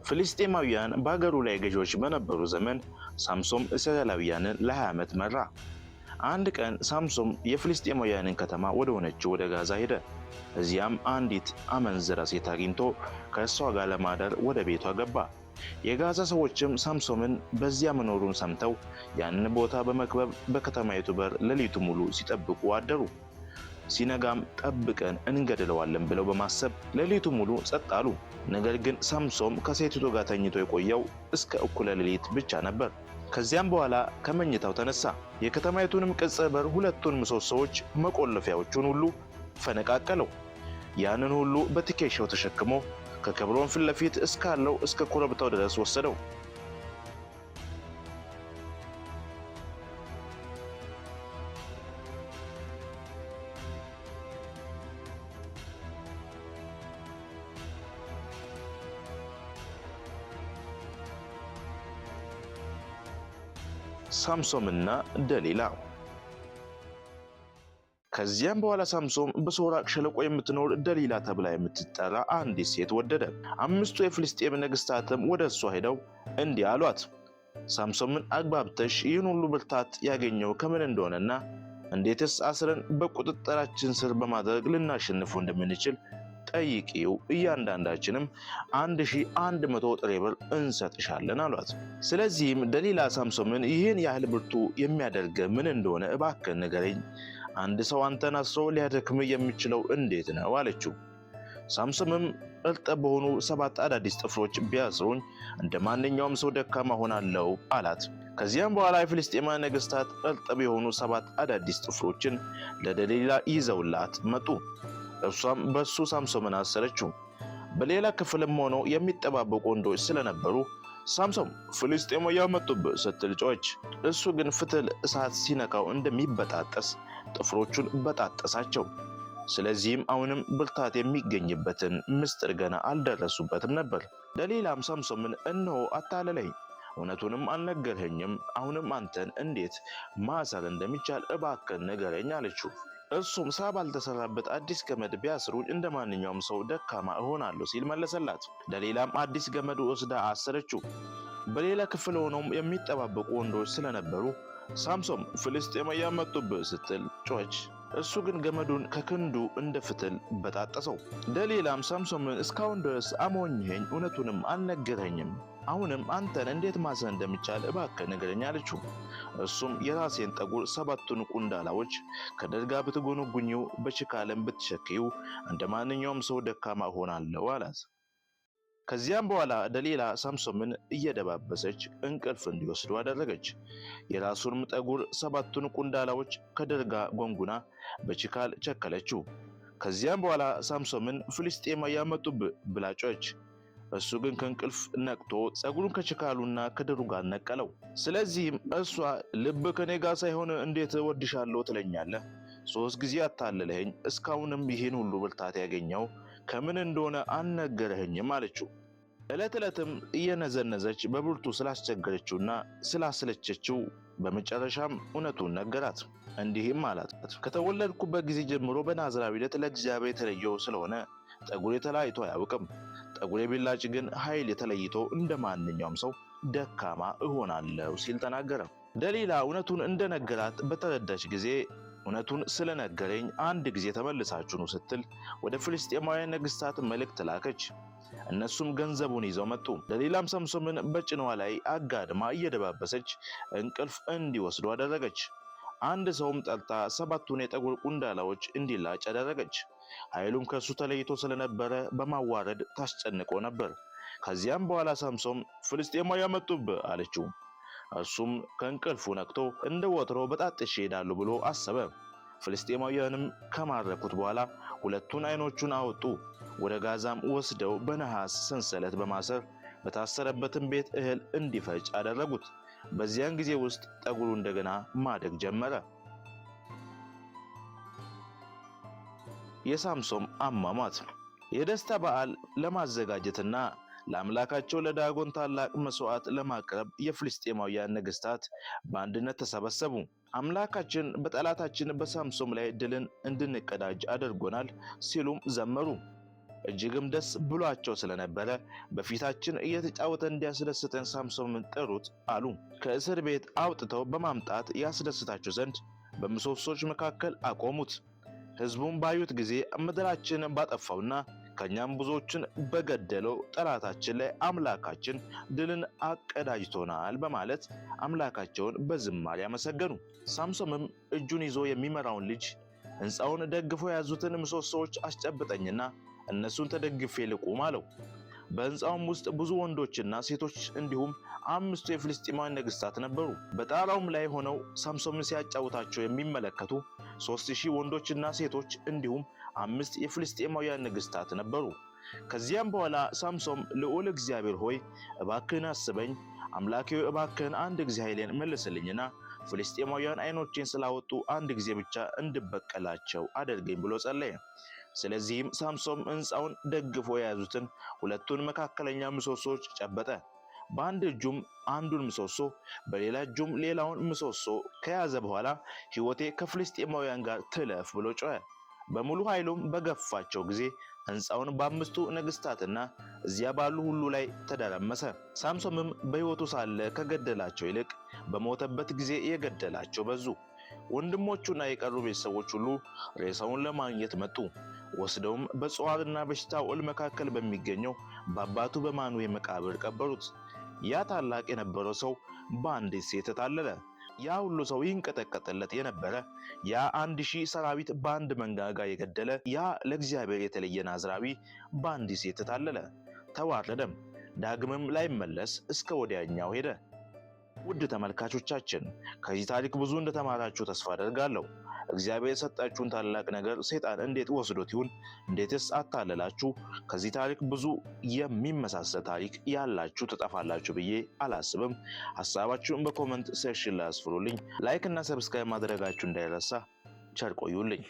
ፍልስጤማውያን በአገሩ ላይ ገዢዎች በነበሩ ዘመን ሳምሶም እስራኤላውያንን ለ20 ዓመት መራ። አንድ ቀን ሳምሶም የፍልስጤማውያንን ከተማ ወደ ሆነችው ወደ ጋዛ ሄደ። እዚያም አንዲት አመንዝራ ሴት አግኝቶ ከእሷ ጋር ለማደር ወደ ቤቷ ገባ። የጋዛ ሰዎችም ሳምሶምን በዚያ መኖሩን ሰምተው ያንን ቦታ በመክበብ በከተማይቱ በር ሌሊቱ ሙሉ ሲጠብቁ አደሩ። ሲነጋም ጠብቀን እንገድለዋለን ብለው በማሰብ ሌሊቱ ሙሉ ጸጥ አሉ። ነገር ግን ሳምሶም ከሴቲቱ ጋር ተኝቶ የቆየው እስከ እኩለ ሌሊት ብቻ ነበር። ከዚያም በኋላ ከመኝታው ተነሳ። የከተማይቱንም ቅጽር በር፣ ሁለቱን ምሰሶዎች፣ መቆለፊያዎቹን ሁሉ ፈነቃቀለው። ያንን ሁሉ በትከሻው ተሸክሞ ከኬብሮን ፊት ለፊት እስካለው እስከ ኮረብታው ድረስ ወሰደው። ሳምሶምና ደሊላ። ከዚያም በኋላ ሳምሶም በሶራቅ ሸለቆ የምትኖር ደሊላ ተብላ የምትጠራ አንዲት ሴት ወደደ። 5ቱ የፍልስጤም ነገሥታትም ወደ እሷ ሄደው እንዲህ አሏት፣ ሳምሶምን አግባብተሽ ይህን ሁሉ ብርታት ያገኘው ከምን እንደሆነና እንዴትስ አስረን በቁጥጥራችን ስር በማድረግ ልናሸንፈው እንደምንችል ጠይቂው፣ እያንዳንዳችንም 1100 ጥሬ ብር እንሰጥሻለን አሏት። ስለዚህም ደሊላ ሳምሶምን ይህን ያህል ብርቱ የሚያደርግ ምን እንደሆነ እባክህ ንገረኝ፣ አንድ ሰው አንተን አስሮ ሊያደክም የሚችለው እንዴት ነው አለችው። ሳምሶምም እርጥብ በሆኑ 7 አዳዲስ ጥፍሮች ቢያስሩኝ እንደ ማንኛውም ሰው ደካማ ሆናለሁ አላት። ከዚያም በኋላ የፍልስጤማውያን ነገሥታት እርጥብ የሆኑ 7 አዳዲስ ጥፍሮችን ለደሊላ ይዘውላት መጡ። እርሷም በሱ ሳምሶምን አሰረችው። በሌላ ክፍልም ሆነው የሚጠባበቁ ወንዶች ስለነበሩ ሳምሶም ፍልስጤማውያን መጡብህ ስትል ጮኸች። እሱ ግን ፍትል እሳት ሲነካው እንደሚበጣጠስ ጥፍሮቹን በጣጠሳቸው። ስለዚህም አሁንም ብርታት የሚገኝበትን ምስጢር ገና አልደረሱበትም ነበር። ደሊላም ሳምሶምን እነሆ አታለለኝ፣ እውነቱንም አልነገርኸኝም። አሁንም አንተን እንዴት ማሰር እንደሚቻል እባክህ ንገረኝ አለችው። እርሱም ስራ ባልተሰራበት አዲስ ገመድ ቢያስሩኝ እንደ ማንኛውም ሰው ደካማ እሆናለሁ ሲል መለሰላት። ደሊላም አዲስ ገመድ ወስዳ አሰረችው። በሌላ ክፍል ሆነውም የሚጠባበቁ ወንዶች ስለነበሩ ሳምሶም ፍልስጤማውያን መጡብህ ስትል ጮኸች። እሱ ግን ገመዱን ከክንዱ እንደ ፍትል በጣጠሰው። ደሊላም ሳምሶምን እስካሁን ድረስ አሞኝኸኝ፣ እውነቱንም አልነገረኝም። አሁንም አንተን እንዴት ማሰር እንደሚቻል እባክህ ንገረኝ አለችው። እሱም የራሴን ጠጉር 7ቱን ቁንዳላዎች ከደርጋ ብትጎነጉኚው፣ በችካልም ብትሸክዪው እንደ ማንኛውም ሰው ደካማ እሆናለሁ አላት። ከዚያም በኋላ ደሊላ ሳምሶምን እየደባበሰች እንቅልፍ እንዲወስዱ አደረገች። የራሱንም ጠጉር 7ቱን ቁንዳላዎች ከደርጋ ጎንጉና በችካል ቸከለችው። ከዚያም በኋላ ሳምሶምን ፍልስጤማውያን መጡብህ ብላ ጮኸች። እሱ ግን ከእንቅልፍ ነቅቶ ጸጉሩን ከችካሉና ከድሩ ጋር ነቀለው። ስለዚህም እሷ ልብ ከኔ ጋር ሳይሆን እንዴት እወድሻለሁ ትለኛለህ? 3 ጊዜ አታለለኸኝ፣ እስካሁንም ይህን ሁሉ ብርታት ያገኘው ከምን እንደሆነ አልነገረኸኝም አለችው። ዕለት ዕለትም እየነዘነዘች በብርቱ ስላስቸገረችውና ስላሰለቸችው በመጨረሻም እውነቱን ነገራት። እንዲህም አላት፣ ከተወለድኩበት ጊዜ ጀምሮ በናዝራዊነት ለእግዚአብሔር የተለየው ስለሆነ ጠጉሬ ተላይቶ አያውቅም። ጠጉሬ ቢላጭ ግን ኃይል የተለይቶ እንደ ማንኛውም ሰው ደካማ እሆናለሁ ሲል ተናገረ። ደሊላ እውነቱን እንደነገራት በተረዳች ጊዜ እውነቱን ስለነገረኝ አንድ ጊዜ ተመልሳችሁ ነው ስትል ወደ ፍልስጤማውያን ነገሥታት መልእክት ላከች። እነሱም ገንዘቡን ይዘው መጡ። ደሊላም ሳምሶምን በጭኗ ላይ አጋድማ እየደባበሰች እንቅልፍ እንዲወስዱ አደረገች። አንድ ሰውም ጠርታ 7ቱን የጠጉር ቁንዳላዎች እንዲላጭ አደረገች። ኃይሉም ከሱ ተለይቶ ስለነበረ በማዋረድ ታስጨንቆ ነበር። ከዚያም በኋላ ሳምሶም ፍልስጤማውያን መጡብህ አለችው። እርሱም ከእንቅልፉ ነቅቶ እንደ ወትሮ በጣጥሼ እሄዳለሁ ብሎ አሰበ። ፍልስጤማውያንም ከማረኩት በኋላ 2ቱን ዓይኖቹን አወጡ። ወደ ጋዛም ወስደው በነሐስ ሰንሰለት በማሰር በታሰረበትም ቤት እህል እንዲፈጭ አደረጉት። በዚያን ጊዜ ውስጥ ጠጉሩ እንደገና ማደግ ጀመረ። የሳምሶም አሟሟት። የደስታ በዓል ለማዘጋጀትና ለአምላካቸው ለዳጎን ታላቅ መስዋዕት ለማቅረብ የፍልስጤማውያን ነገሥታት በአንድነት ተሰበሰቡ። አምላካችን በጠላታችን በሳምሶም ላይ ድልን እንድንቀዳጅ አድርጎናል ሲሉም ዘመሩ። እጅግም ደስ ብሏቸው ስለነበረ በፊታችን እየተጫወተ እንዲያስደስተን ሳምሶንን ጥሩት አሉ። ከእስር ቤት አውጥተው በማምጣት ያስደስታቸው ዘንድ በምሰሶች መካከል አቆሙት። ሕዝቡም ባዩት ጊዜ ምድራችንን ባጠፋውና ከኛም ብዙዎችን በገደለው ጠላታችን ላይ አምላካችን ድልን አቀዳጅቶናል በማለት አምላካቸውን በዝማሬ ያመሰገኑ። ሳምሶንም እጁን ይዞ የሚመራውን ልጅ ሕንፃውን ደግፈው የያዙትን ምሰሶዎች አስጨብጠኝና እነሱን ተደግፌ ልቁም አለው። በሕንፃውም ውስጥ ብዙ ወንዶችና ሴቶች እንዲሁም 5 የፍልስጤማውያን ነገሥታት ነበሩ። በጣራውም ላይ ሆነው ሳምሶንን ሲያጫውታቸው የሚመለከቱ 3000 ወንዶችና ሴቶች እንዲሁም 5 የፍልስጤማውያን ነገሥታት ነበሩ። ከዚያም በኋላ ሳምሶን ልዑል እግዚአብሔር ሆይ እባክህን አስበኝ፣ አምላኬ ሆይ እባክህን አንድ ጊዜ ኃይሌን መልስልኝና ፍልስጤማውያን ዓይኖቼን ስላወጡ አንድ ጊዜ ብቻ እንድበቀላቸው አድርገኝ ብሎ ጸለየ። ስለዚህም ሳምሶን ሕንፃውን ደግፎ የያዙትን ሁለቱን መካከለኛ ምሰሶች ጨበጠ። በአንድ እጁም አንዱን ምሰሶ በሌላ እጁም ሌላውን ምሰሶ ከያዘ በኋላ ሕይወቴ ከፍልስጤማውያን ጋር ትለፍ ብሎ ጮኸ። በሙሉ ኃይሉም በገፋቸው ጊዜ ሕንፃውን በ5ቱ ነገሥታትና እዚያ ባሉ ሁሉ ላይ ተደረመሰ። ሳምሶንም በሕይወቱ ሳለ ከገደላቸው ይልቅ በሞተበት ጊዜ የገደላቸው በዙ። ወንድሞቹና የቀሩ ቤተሰቦች ሁሉ ሬሳውን ለማግኘት መጡ። ወስደውም በጾዓርና በሽታኦል መካከል በሚገኘው በአባቱ በማኑሄ መቃብር ቀበሩት። ያ ታላቅ የነበረው ሰው በአንዲት ሴት ተታለለ። ያ ሁሉ ሰው ይንቀጠቀጥለት የነበረ ያ 1000 ሰራዊት በአንድ መንጋጋ የገደለ ያ ለእግዚአብሔር የተለየ ናዝራዊ በአንዲት ሴት ተታለለ፣ ተዋረደም፣ ዳግምም ላይመለስ እስከ ወዲያኛው ሄደ። ውድ ተመልካቾቻችን ከዚህ ታሪክ ብዙ እንደተማራችሁ ተስፋ አደርጋለሁ። እግዚአብሔር የሰጣችሁን ታላቅ ነገር ሰይጣን እንዴት ወስዶት ይሁን? እንዴትስ አታለላችሁ? ከዚህ ታሪክ ብዙ የሚመሳሰል ታሪክ ያላችሁ ትጠፋላችሁ ብዬ አላስብም። ሐሳባችሁን በኮሜንት ሴክሽን ላይ አስፍሩልኝ። ላይክ እና ሰብስክራይብ ማድረጋችሁ እንዳይረሳ። ቸር ቆዩልኝ።